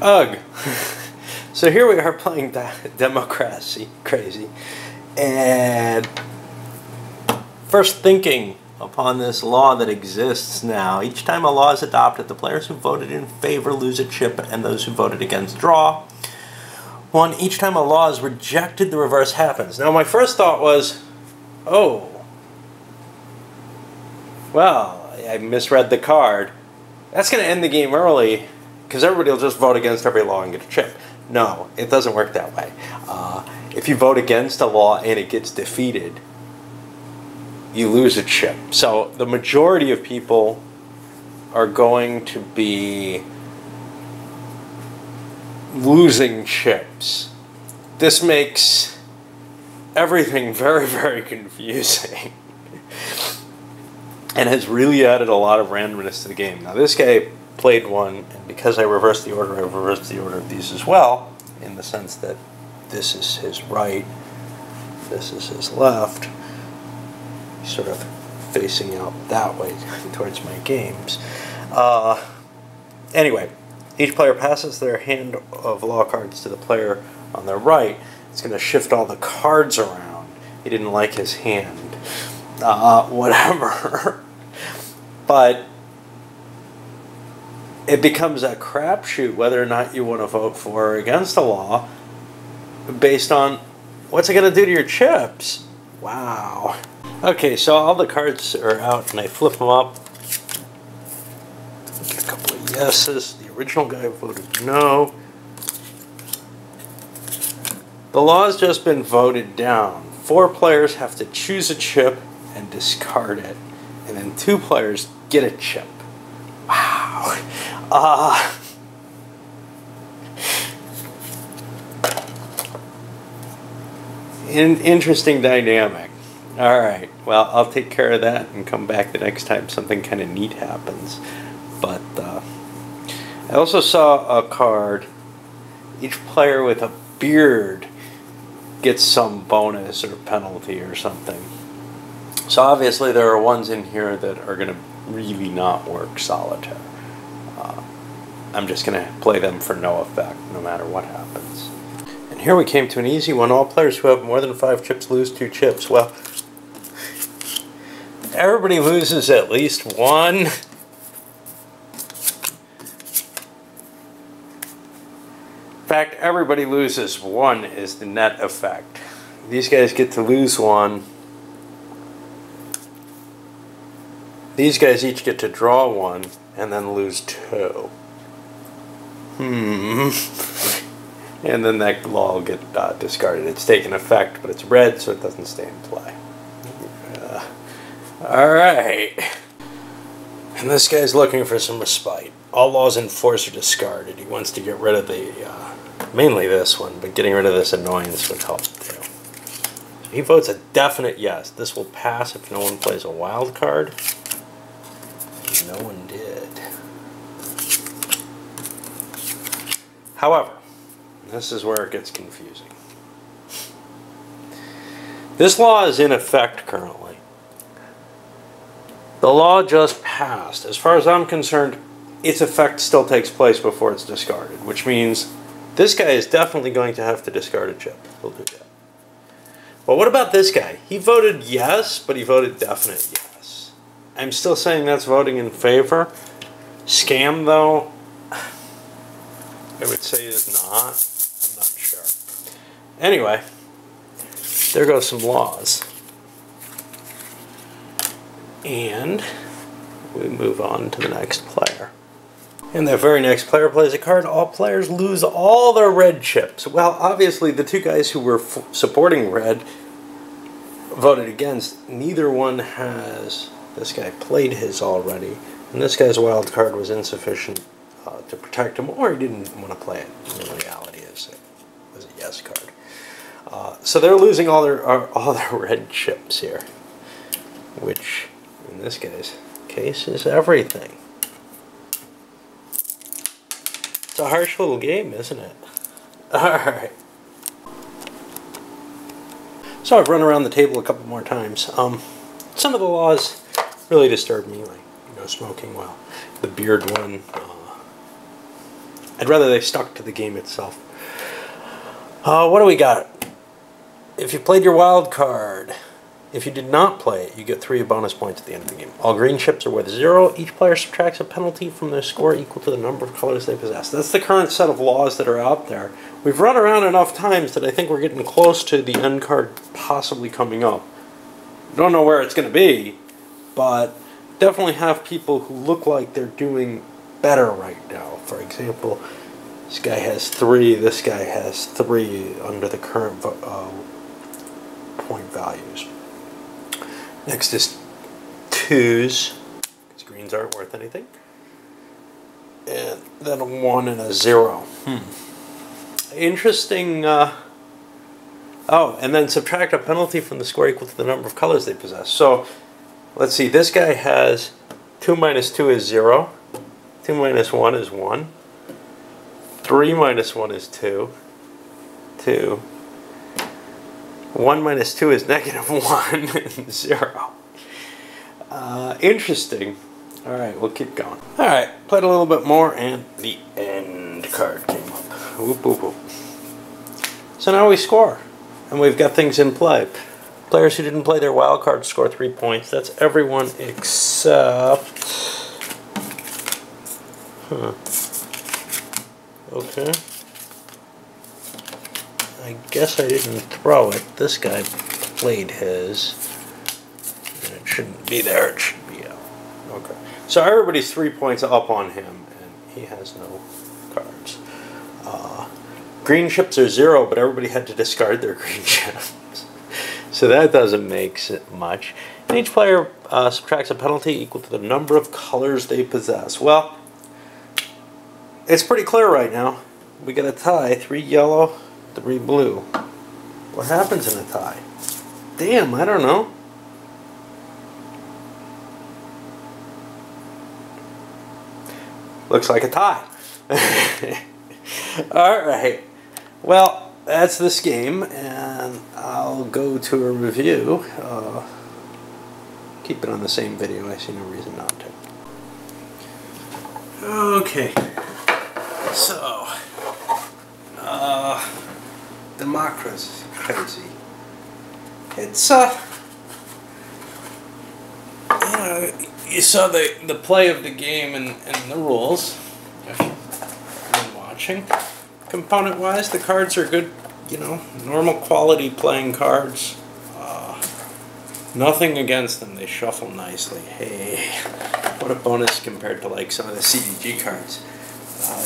Ugh. So here we are playing Democracy Crazy, and first thinking upon this law that exists now. Each time a law is adopted, the players who voted in favor lose a chip, and those who voted against draw one. Each time a law is rejected, the reverse happens. Now my first thought was, oh, well, I misread the card. That's going to end the game early, because everybody will just vote against every law and get a chip. No, it doesn't work that way. If you vote against a law and it gets defeated, you lose a chip. So the majority of people are going to be losing chips. This makes everything very, very confusing and has really added a lot of randomness to the game. Now this guy played one, and because I reversed the order, I reversed the order of these as well, in the sense that this is his right, this is his left. He's sort of facing out that way towards my games. Anyway, each player passes their hand of law cards to the player on their right. It's going to shift all the cards around. He didn't like his hand. Whatever. But it becomes a crapshoot whether or not you want to vote for or against a law based on what's it going to do to your chips. Wow. Okay, so all the cards are out and I flip them up. Get a couple of yeses. The original guy voted no. The law has just been voted down. 4 players have to choose a chip and discard it. And then 2 players get a chip. Wow. Interesting dynamic. Alright, well, I'll take care of that and come back the next time something kind of neat happens. But I also saw a card. Each player with a beard gets some bonus or penalty or something. So obviously there are ones in here that are going to really not work solitaire. I'm just going to play them for no effect, no matter what happens. And here we came to an easy one. All players who have more than 5 chips lose 2 chips. Well, everybody loses at least 1. In fact, everybody loses 1 is the net effect. These guys get to lose 1. These guys each get to draw 1 and then lose 2. And then that law will get discarded. It's taken effect, but it's red, so it doesn't stay in play. Alright. And this guy's looking for some respite. All laws in force are discarded. He wants to get rid of the, mainly this one, but getting rid of this annoyance would help too. He votes a definite yes. This will pass if no one plays a wild card. No one did. However, this is where it gets confusing. This law is in effect currently. The law just passed. As far as I'm concerned, its effect still takes place before it's discarded, which means this guy is definitely going to have to discard a chip. We'll do that. But what about this guy? He voted yes, but he voted definite yes. I'm still saying that's voting in favor. Scam, though, I would say is not. I'm not sure. Anyway, there goes some laws. And we move on to the next player. And that very next player plays a card. All players lose all their red chips. Well, obviously, the 2 guys who were supporting red voted against. Neither one has... This guy played his already. And this guy's wild card was insufficient to protect him, or he didn't want to play it. The reality is it was a yes card. So they're losing all their red chips here, which in this guy's case is everything. It's a harsh little game, isn't it? Alright. So I've run around the table a couple more times. Some of the laws really disturb me, like, smoking while the beard one I'd rather they stuck to the game itself. What do we got? If you played your wild card, if you did not play it, you get 3 bonus points at the end of the game. All green chips are worth 0. Each player subtracts a penalty from their score equal to the number of colors they possess. That's the current set of laws that are out there. We've run around enough times that I think we're getting close to the end card possibly coming up. Don't know where it's going to be, but definitely have people who look like they're doing better right now. For example, this guy has 3, this guy has 3 under the current point values. Next is 2s, because greens aren't worth anything. And then a 1 and a 0. Interesting. Oh, and then subtract a penalty from the score equal to the number of colors they possess. So, let's see, this guy has 2 minus 2 is 0. 2 minus 1 is 1. 3 minus 1 is 2. 2. 1 minus 2 is negative 1 and 0. Interesting. Alright, we'll keep going. Alright, played a little bit more and the end card came up. Whoop, whoop, whoop. So now we score. And we've got things in play. Players who didn't play their wild card score 3 points. That's everyone except... Okay. I guess I didn't throw it. This guy played his. And it shouldn't be there. It should be out. Okay. So everybody's 3 points up on him, and he has no cards. Green chips are 0, but everybody had to discard their green chips. So that doesn't make it much. And each player subtracts a penalty equal to the number of colors they possess. Well, it's pretty clear right now. We got a tie. 3 yellow, 3 blue. What happens in a tie? Damn, I don't know. Looks like a tie. Alright. Well, that's this game, and I'll go to a review. Keep it on the same video. I see no reason not to. Okay. So, democracy, crazy. It's you saw the play of the game and the rules. If you've been watching, component-wise, the cards are good. You know, normal quality playing cards. Nothing against them. They shuffle nicely. Hey, what a bonus compared to like some of the CDG cards.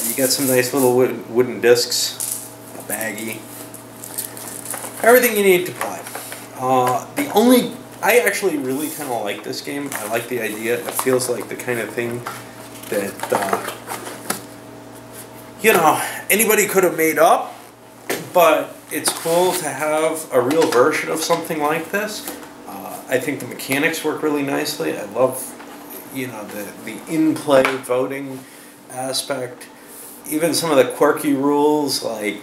You got some nice little wooden discs, a baggie, everything you need to play. I actually really kind of like this game. I like the idea. It feels like the kind of thing that, you know, anybody could have made up, but it's cool to have a real version of something like this. I think the mechanics work really nicely. I love, you know, the in-play voting aspect. Even some of the quirky rules, like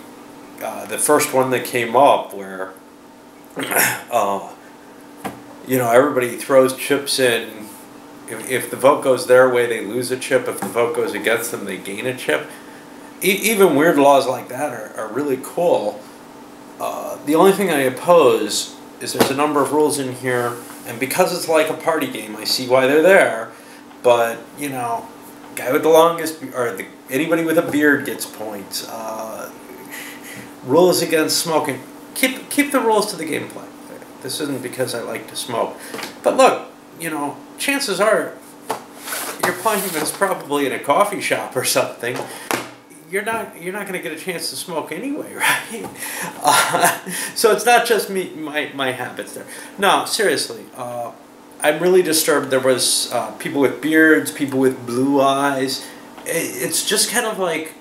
the first one that came up where, you know, everybody throws chips in. If the vote goes their way, they lose a chip. If the vote goes against them, they gain a chip. Even weird laws like that are really cool. The only thing I oppose is there's a number of rules in here, and because it's like a party game, I see why they're there. But, you know, guy with the longest, or anybody with a beard gets points. Rules against smoking. Keep the rules to the gameplay. This isn't because I like to smoke. But look, you know, chances are you're playing this probably in a coffee shop or something. You're not going to get a chance to smoke anyway, right? So it's not just my habits there. No, seriously, I'm really disturbed. There was people with beards, people with blue eyes. It's just kind of like,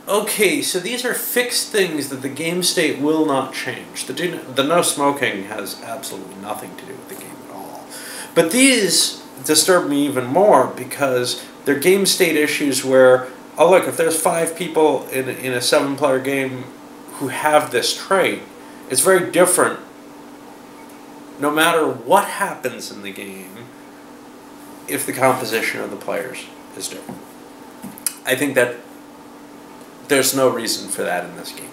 okay, so these are fixed things that the game state will not change. The no smoking has absolutely nothing to do with the game at all. But these disturb me even more because they're game state issues where, oh look, if there's 5 people in a 7-player game who have this trait, it's very different no matter what happens in the game if the composition of the players is different. I think that there's no reason for that in this game.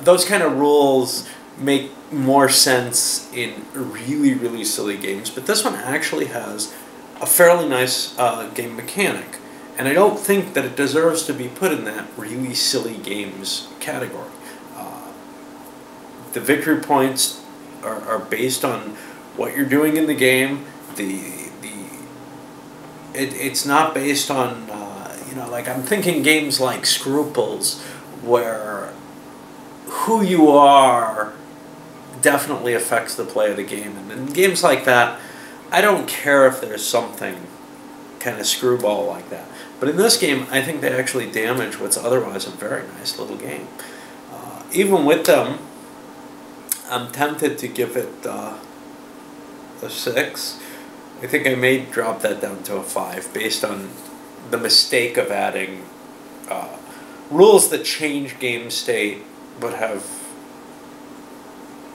Those kind of rules make more sense in really, really silly games, but this one actually has a fairly nice game mechanic, and I don't think that it deserves to be put in that really silly games category. The victory points are based on what you're doing in the game. It's not based on like I'm thinking games like Scruples, where who you are definitely affects the play of the game, and in games like that, I don't care if there's something kind of screwball like that. But in this game, I think they actually damage what's otherwise a very nice little game. Even with them, I'm tempted to give it a 6. I think I may drop that down to a 5 based on the mistake of adding rules that change game state but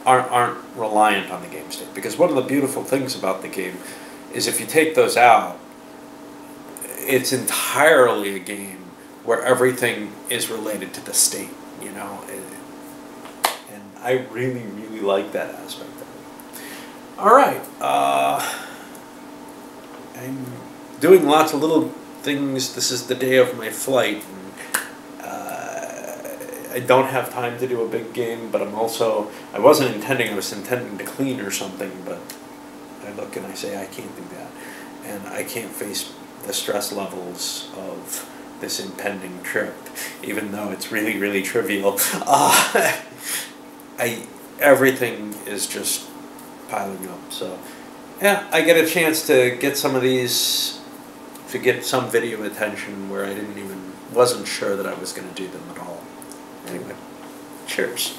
aren't reliant on the game state. Because one of the beautiful things about the game is if you take those out, it's entirely a game where everything is related to the state, and I really, really like that aspect of it. All right, I'm doing lots of little things. This is the day of my flight, and I don't have time to do a big game, but I was intending to clean or something, but I look and I say I can't do that, and I can't face the stress levels of this impending trip, even though it's really, really trivial. Everything is just piling up. So, yeah, I get a chance to get some of these, to get some video attention where I wasn't sure that I was going to do them at all. Anyway, cheers.